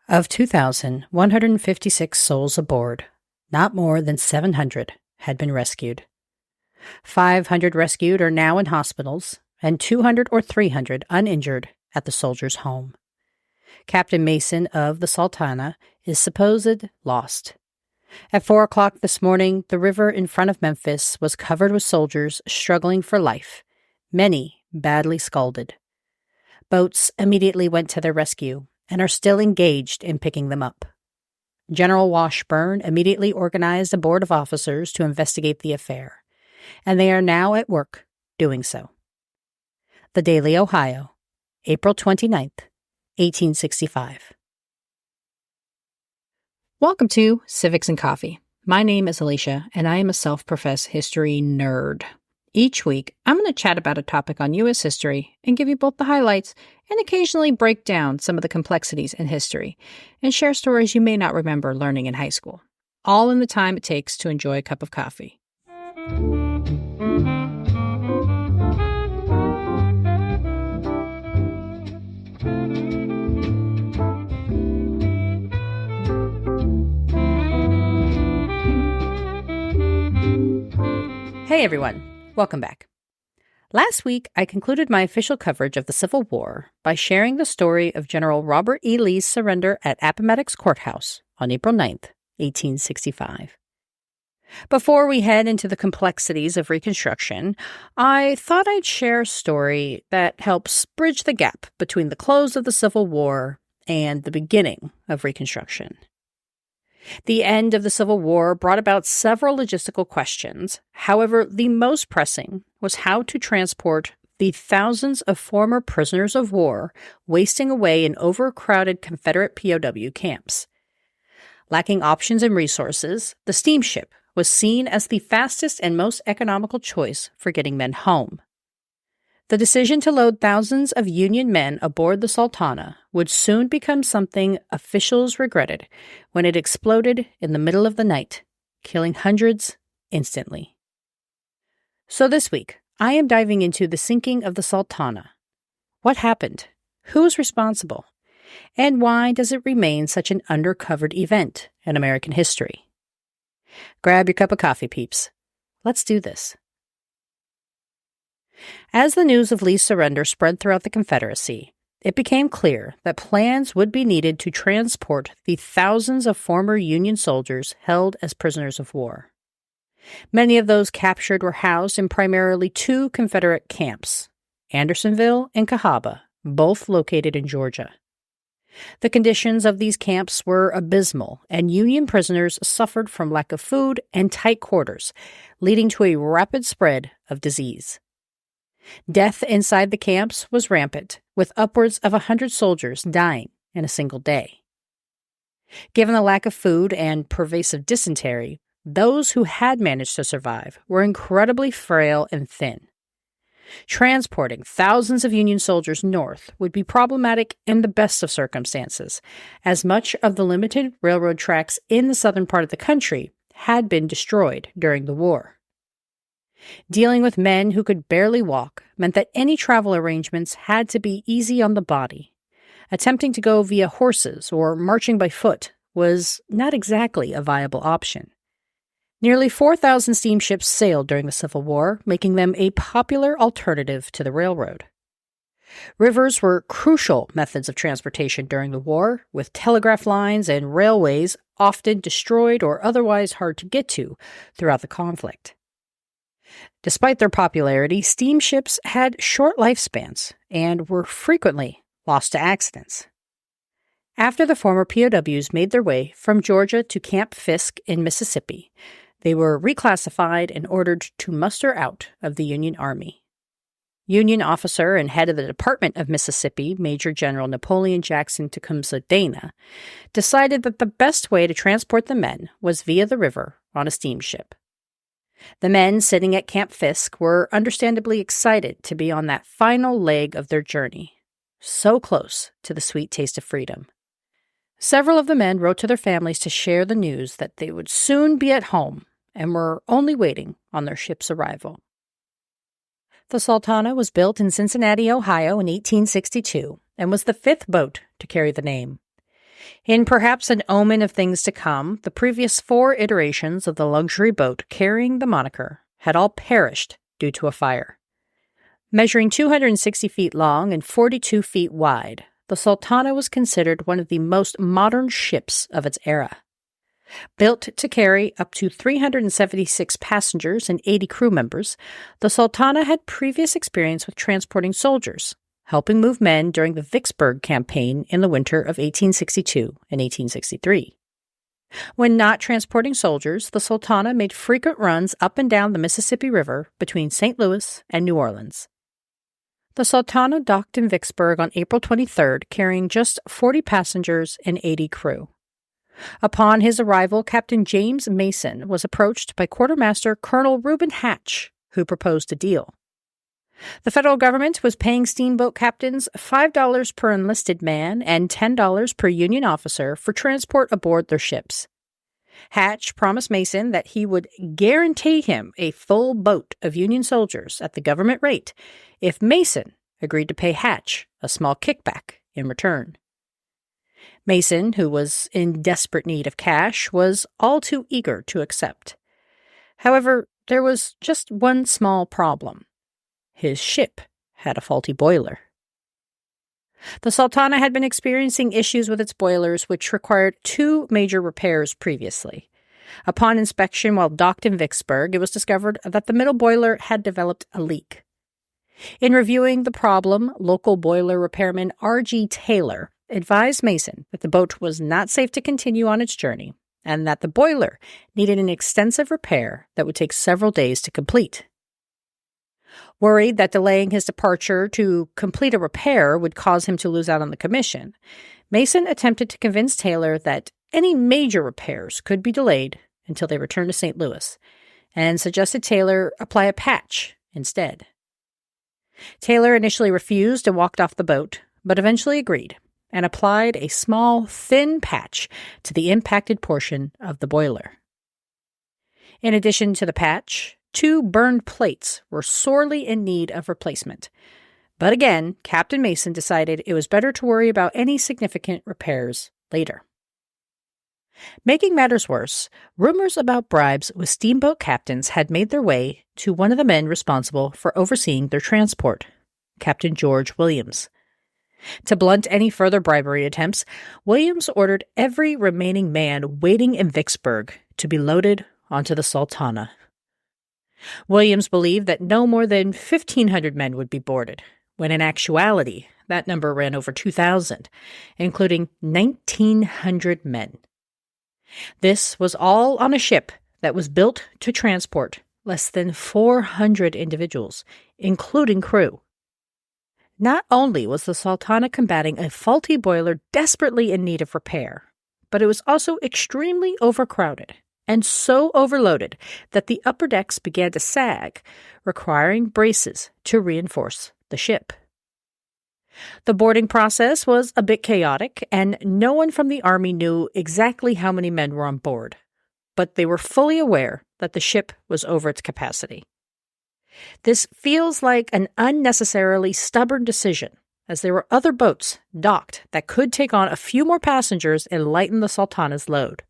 Of 2,156 souls aboard, not more than 700 had been rescued. 500 rescued are now in hospitals, and 200 or 300 uninjured at the soldiers' home. Captain Mason of the Sultana is supposed lost. At 4 o'clock this morning, the river in front of Memphis was covered with soldiers struggling for life, many badly scalded. Boats immediately went to their rescue and are still engaged in picking them up. General Washburn immediately organized a board of officers to investigate the affair, and they are now at work doing so. The Daily Ohio, April 29th, 1865. Welcome to Civics and Coffee. My name is Alicia, and I am a self-professed history nerd. Each week, I'm going to chat about a topic on U.S. history and give you both the highlights and occasionally break down some of the complexities in history and share stories you may not remember learning in high school, all in the time it takes to enjoy a cup of coffee. Hey everyone. Welcome back. Last week, I concluded my official coverage of the Civil War by sharing the story of General Robert E. Lee's surrender at Appomattox Courthouse on April 9th, 1865. Before we head into the complexities of Reconstruction, I thought I'd share a story that helps bridge the gap between the close of the Civil War and the beginning of Reconstruction. The end of the Civil War brought about several logistical questions. However, the most pressing was how to transport the thousands of former prisoners of war wasting away in overcrowded Confederate POW camps. Lacking options and resources, the steamship was seen as the fastest and most economical choice for getting men home. The decision to load thousands of Union men aboard the Sultana would soon become something officials regretted when it exploded in the middle of the night, killing hundreds instantly. So this week, I am diving into the sinking of the Sultana. What happened? Who was responsible? And why does it remain such an undercovered event in American history? Grab your cup of coffee, peeps. Let's do this. As the news of Lee's surrender spread throughout the Confederacy, it became clear that plans would be needed to transport the thousands of former Union soldiers held as prisoners of war. Many of those captured were housed in primarily two Confederate camps, Andersonville and Cahaba, both located in Georgia. The conditions of these camps were abysmal, and Union prisoners suffered from lack of food and tight quarters, leading to a rapid spread of disease. Death inside the camps was rampant, with upwards of 100 soldiers dying in a single day. Given the lack of food and pervasive dysentery, those who had managed to survive were incredibly frail and thin. Transporting thousands of Union soldiers north would be problematic in the best of circumstances, as much of the limited railroad tracks in the southern part of the country had been destroyed during the war. Dealing with men who could barely walk meant that any travel arrangements had to be easy on the body. Attempting to go via horses or marching by foot was not exactly a viable option. Nearly 4,000 steamships sailed during the Civil War, making them a popular alternative to the railroad. Rivers were crucial methods of transportation during the war, with telegraph lines and railways often destroyed or otherwise hard to get to throughout the conflict. Despite their popularity, steamships had short lifespans and were frequently lost to accidents. After the former POWs made their way from Georgia to Camp Fisk in Mississippi, they were reclassified and ordered to muster out of the Union Army. Union officer and head of the Department of Mississippi, Major General Napoleon Jackson Tecumseh Dana, decided that the best way to transport the men was via the river on a steamship. The men sitting at Camp Fisk were understandably excited to be on that final leg of their journey, so close to the sweet taste of freedom. Several of the men wrote to their families to share the news that they would soon be at home and were only waiting on their ship's arrival. The Sultana was built in Cincinnati, Ohio in 1862 and was the fifth boat to carry the name. In perhaps an omen of things to come, the previous 4 iterations of the luxury boat carrying the moniker had all perished due to a fire. Measuring 260 feet long and 42 feet wide, the Sultana was considered one of the most modern ships of its era. Built to carry up to 376 passengers and 80 crew members, the Sultana had previous experience with transporting soldiers, helping move men during the Vicksburg campaign in the winter of 1862 and 1863. When not transporting soldiers, the Sultana made frequent runs up and down the Mississippi River between St. Louis and New Orleans. The Sultana docked in Vicksburg on April 23rd, carrying just 40 passengers and 80 crew. Upon his arrival, Captain James Mason was approached by Quartermaster Colonel Reuben Hatch, who proposed a deal. The federal government was paying steamboat captains $5 per enlisted man and $10 per Union officer for transport aboard their ships. Hatch promised Mason that he would guarantee him a full boat of Union soldiers at the government rate if Mason agreed to pay Hatch a small kickback in return. Mason, who was in desperate need of cash, was all too eager to accept. However, there was just one small problem. His ship had a faulty boiler. The Sultana had been experiencing issues with its boilers, which required 2 major repairs previously. Upon inspection while docked in Vicksburg, it was discovered that the middle boiler had developed a leak. In reviewing the problem, local boiler repairman R.G. Taylor advised Mason that the boat was not safe to continue on its journey and that the boiler needed an extensive repair that would take several days to complete. Worried that delaying his departure to complete a repair would cause him to lose out on the commission, Mason attempted to convince Taylor that any major repairs could be delayed until they returned to St. Louis, and suggested Taylor apply a patch instead. Taylor initially refused and walked off the boat, but eventually agreed and applied a small, thin patch to the impacted portion of the boiler. In addition to the patch, 2 burned plates were sorely in need of replacement. But again, Captain Mason decided it was better to worry about any significant repairs later. Making matters worse, rumors about bribes with steamboat captains had made their way to one of the men responsible for overseeing their transport, Captain George Williams. To blunt any further bribery attempts, Williams ordered every remaining man waiting in Vicksburg to be loaded onto the Sultana. Williams believed that no more than 1,500 men would be boarded, when in actuality, that number ran over 2,000, including 1,900 men. This was all on a ship that was built to transport less than 400 individuals, including crew. Not only was the Sultana combating a faulty boiler desperately in need of repair, but it was also extremely overcrowded and so overloaded that the upper decks began to sag, requiring braces to reinforce the ship. The boarding process was a bit chaotic, and no one from the Army knew exactly how many men were on board, but they were fully aware that the ship was over its capacity. This feels like an unnecessarily stubborn decision, as there were other boats docked that could take on a few more passengers and lighten the Sultana's load.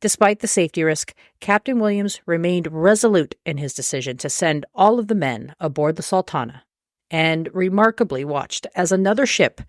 Despite the safety risk, Captain Williams remained resolute in his decision to send all of the men aboard the Sultana, and remarkably watched as another ship,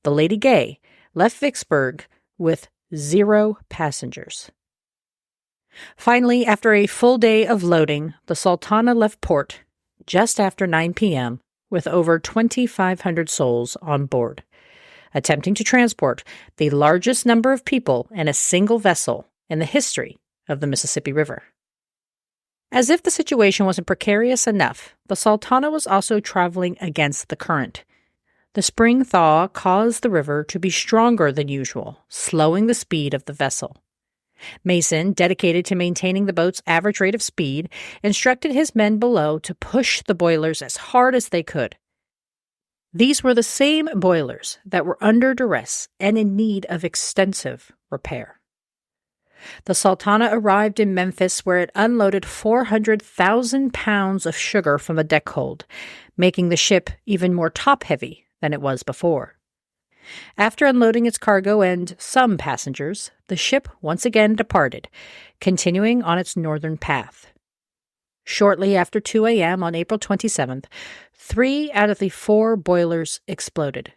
the Lady Gay, left Vicksburg with 0 passengers. Finally, after a full day of loading, the Sultana left port just after 9 p.m. with over 2,500 souls on board, attempting to transport the largest number of people in a single vessel in the history of the Mississippi River. As if the situation wasn't precarious enough, the Sultana was also traveling against the current. The spring thaw caused the river to be stronger than usual, slowing the speed of the vessel. Mason, dedicated to maintaining the boat's average rate of speed, instructed his men below to push the boilers as hard as they could. These were the same boilers that were under duress and in need of extensive repair. The Sultana arrived in Memphis, where it unloaded 400,000 pounds of sugar from a deck hold, making the ship even more top-heavy than it was before. After unloading its cargo and some passengers, the ship once again departed, continuing on its northern path. Shortly after 2 a.m. on April 27th, 3 out of the 4 boilers exploded,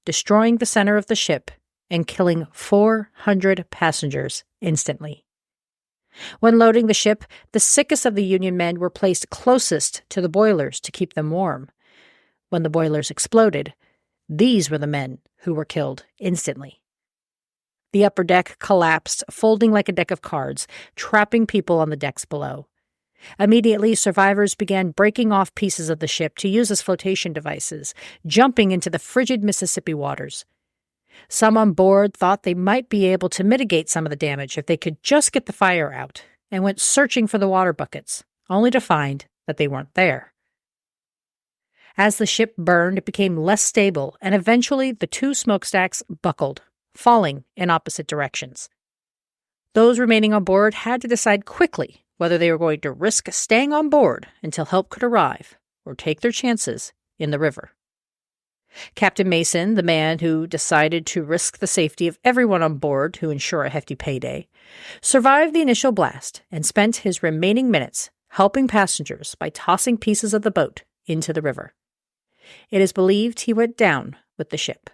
destroying the center of the ship and killing 400 passengers instantly. When loading the ship, the sickest of the Union men were placed closest to the boilers to keep them warm. When the boilers exploded, these were the men who were killed instantly. The upper deck collapsed, folding like a deck of cards, trapping people on the decks below. Immediately, survivors began breaking off pieces of the ship to use as flotation devices, jumping into the frigid Mississippi waters. Some on board thought they might be able to mitigate some of the damage if they could just get the fire out, and went searching for the water buckets, only to find that they weren't there. As the ship burned, it became less stable, and eventually the 2 smokestacks buckled, falling in opposite directions. Those remaining on board had to decide quickly whether they were going to risk staying on board until help could arrive, or take their chances in the river. Captain Mason, the man who decided to risk the safety of everyone on board to ensure a hefty payday, survived the initial blast and spent his remaining minutes helping passengers by tossing pieces of the boat into the river. It is believed he went down with the ship.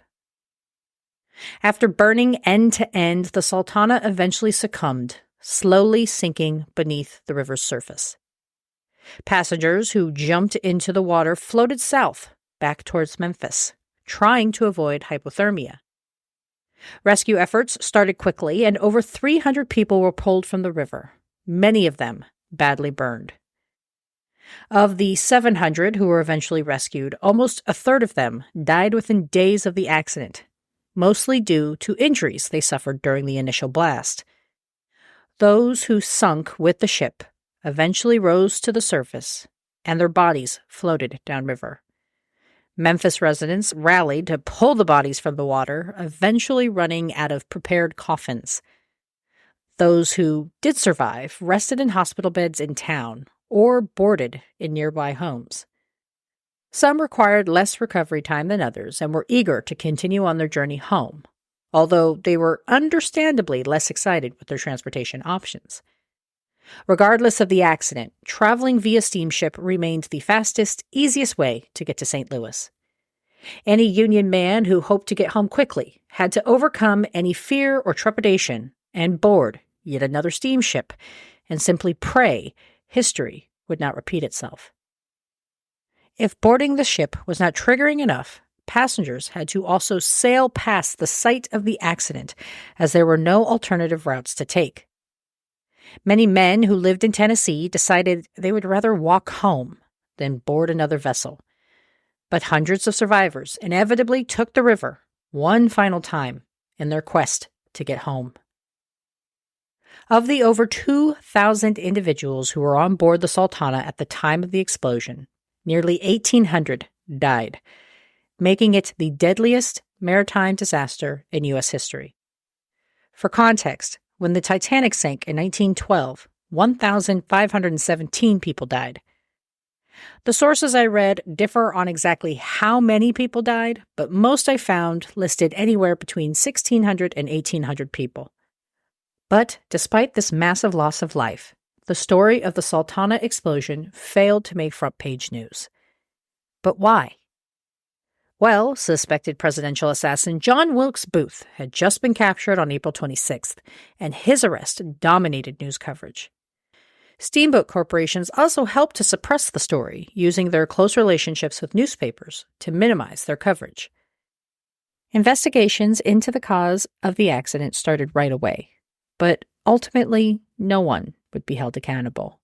After burning end to end, the Sultana eventually succumbed, slowly sinking beneath the river's surface. Passengers who jumped into the water floated south, back towards Memphis, trying to avoid hypothermia. Rescue efforts started quickly, and over 300 people were pulled from the river, many of them badly burned. Of the 700 who were eventually rescued, almost a third of them died within days of the accident, mostly due to injuries they suffered during the initial blast. Those who sunk with the ship eventually rose to the surface, and their bodies floated downriver. Memphis residents rallied to pull the bodies from the water, eventually running out of prepared coffins. Those who did survive rested in hospital beds in town or boarded in nearby homes. Some required less recovery time than others and were eager to continue on their journey home, although they were understandably less excited with their transportation options. Regardless of the accident, traveling via steamship remained the fastest, easiest way to get to St. Louis. Any Union man who hoped to get home quickly had to overcome any fear or trepidation and board yet another steamship and simply pray history would not repeat itself. If boarding the ship was not triggering enough, passengers had to also sail past the site of the accident, as there were no alternative routes to take. Many men who lived in Tennessee decided they would rather walk home than board another vessel. But hundreds of survivors inevitably took the river one final time in their quest to get home. Of the over 2,000 individuals who were on board the Sultana at the time of the explosion, nearly 1,800 died, making it the deadliest maritime disaster in U.S. history. For context, when the Titanic sank in 1912, 1,517 people died. The sources I read differ on exactly how many people died, but most I found listed anywhere between 1,600 and 1,800 people. But despite this massive loss of life, the story of the Sultana explosion failed to make front-page news. But why? Well, suspected presidential assassin John Wilkes Booth had just been captured on April 26th, and his arrest dominated news coverage. Steamboat corporations also helped to suppress the story, using their close relationships with newspapers to minimize their coverage. Investigations into the cause of the accident started right away, but ultimately no one would be held accountable.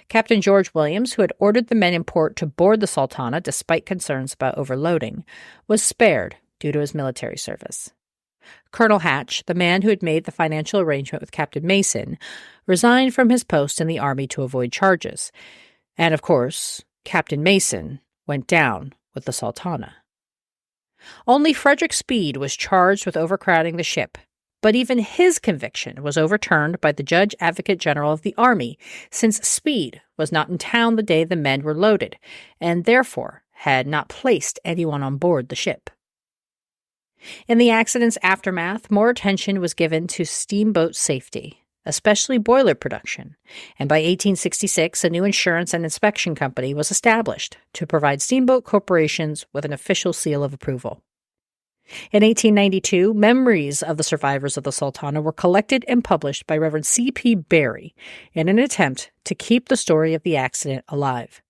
Captain George Williams, who had ordered the men in port to board the Sultana despite concerns about overloading, was spared due to his military service. Colonel Hatch, the man who had made the financial arrangement with Captain Mason, resigned from his post in the Army to avoid charges. And, of course, Captain Mason went down with the Sultana. Only Frederick Speed was charged with overcrowding the ship, but even his conviction was overturned by the Judge Advocate General of the Army, since Speed was not in town the day the men were loaded, and therefore had not placed anyone on board the ship. In the accident's aftermath, more attention was given to steamboat safety, especially boiler production, and by 1866, a new insurance and inspection company was established to provide steamboat corporations with an official seal of approval. In 1892, memories of the survivors of the Sultana were collected and published by Reverend C.P. Barry in an attempt to keep the story of the accident alive.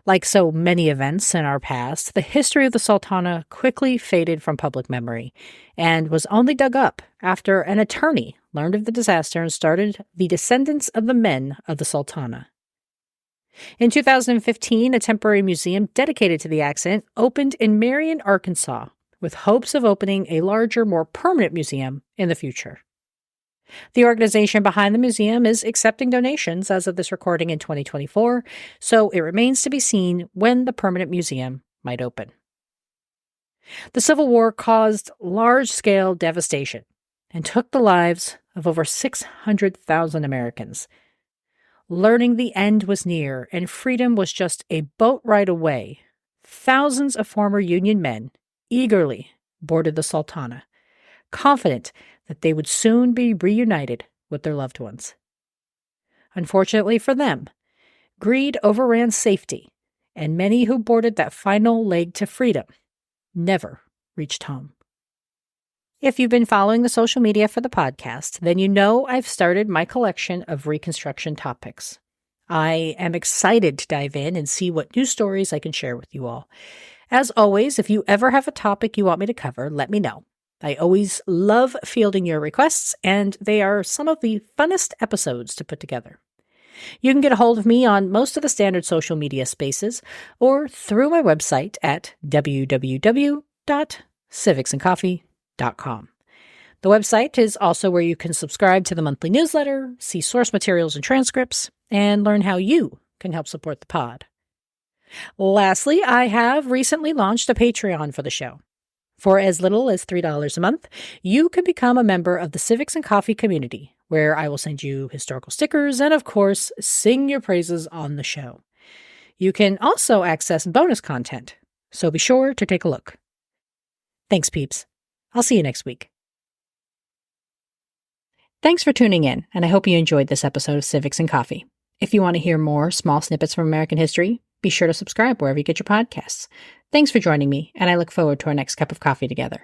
Like so many events in our past, the history of the Sultana quickly faded from public memory and was only dug up after an attorney learned of the disaster and started the descendants of the men of the Sultana. In 2015, a temporary museum dedicated to the accident opened in Marion, Arkansas, with hopes of opening a larger, more permanent museum in the future. The organization behind the museum is accepting donations as of this recording in 2024, so it remains to be seen when the permanent museum might open. The Civil War caused large-scale devastation and took the lives of over 600,000 Americans. Learning the end was near and freedom was just a boat ride away, thousands of former Union men eagerly boarded the Sultana, confident that they would soon be reunited with their loved ones. Unfortunately for them, greed overran safety, and many who boarded that final leg to freedom never reached home. If you've been following the social media for the podcast, then you know I've started my collection of Reconstruction topics. I am excited to dive in and see what new stories I can share with you all. As always, if you ever have a topic you want me to cover, let me know. I always love fielding your requests, and they are some of the funnest episodes to put together. You can get a hold of me on most of the standard social media spaces or through my website at www.civicsandcoffee.com. The website is also where you can subscribe to the monthly newsletter, see source materials and transcripts, and learn how you can help support the pod. Lastly, I have recently launched a Patreon for the show. For as little as $3 a month, you can become a member of the Civics and Coffee community, where I will send you historical stickers and, of course, sing your praises on the show. You can also access bonus content, so be sure to take a look. Thanks, peeps. I'll see you next week. Thanks for tuning in, and I hope you enjoyed this episode of Civics and Coffee. If you want to hear more small snippets from American history, be sure to subscribe wherever you get your podcasts. Thanks for joining me, and I look forward to our next cup of coffee together.